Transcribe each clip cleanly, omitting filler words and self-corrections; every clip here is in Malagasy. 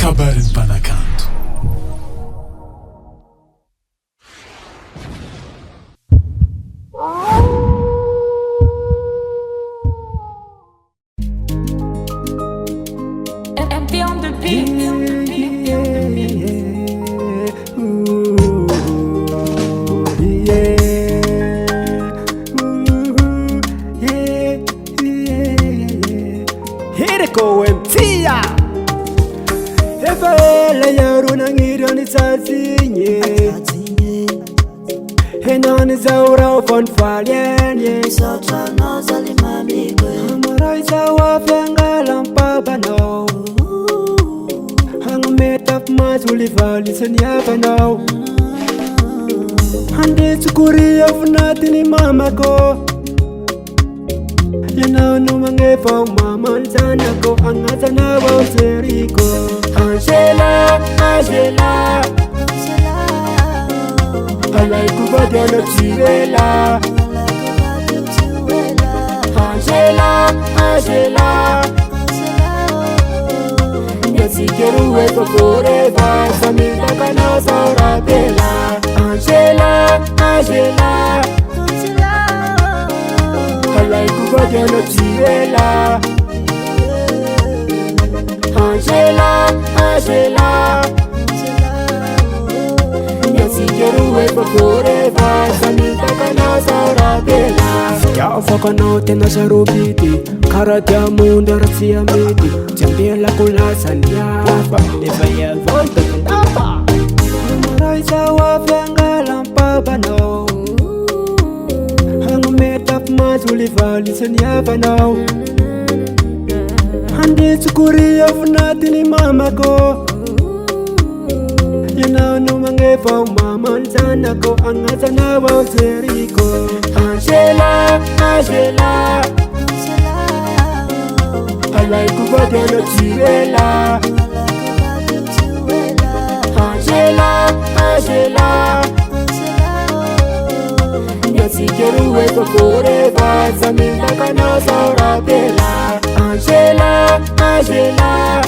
Kabaron'ny Mpanakanto. ERICO MTIA efa ela iaro nagniriony tsazinye henany zao rao fanifaly eny amaray zao afiangala mpabanao agnometafi maso livaly isaniavanao handetsokory avinatiny mamako yanao no magnefa mamany zanako agnazanao ao ERICO. Angelah, Angelah, alaiko vadiana tiela. Angelah, Angelah, nyasikero efa forever samintakanao sao rapela. Angelah, Angelah, alaiko vadiana tiela. Angelah, Angelah, nyasikero efa forever samintakanao sao rapela. Yaofakanao tena sarobity karaha diamondra raha tsy amety tsy ambelako lasany hafa efa iavoltatondafa amaray zao afiangala mpabanao agnometafi maso livaly isaniavanao handetsokory avinatiny mamako yanao no magnefa mamany zanako agnazanao ao ERICO. Angelah, Angelah, alaiko vadiana tiela. Angelah, Angelah, nyasikero efa forever samintakanao sao rapela. Angelah, Angelah,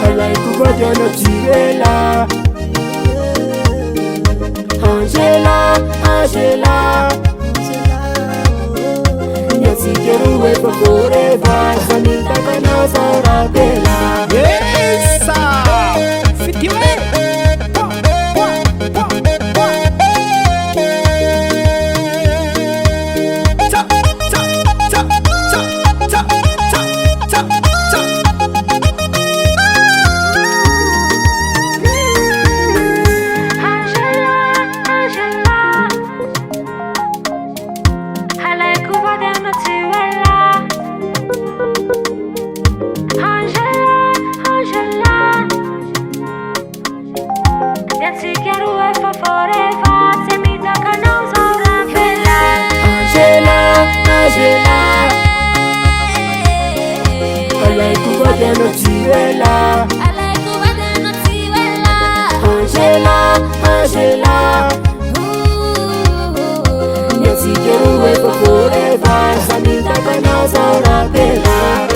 alaiko vadiana tiela. Angelah, Angelah, nyasikero efa forever samintakanao sao rapela. Essa! Fikiwe! Angelah, alaiko vadiana tiela. Angelah, Angelah, nyasikero efa forever samintakanao sao rapela.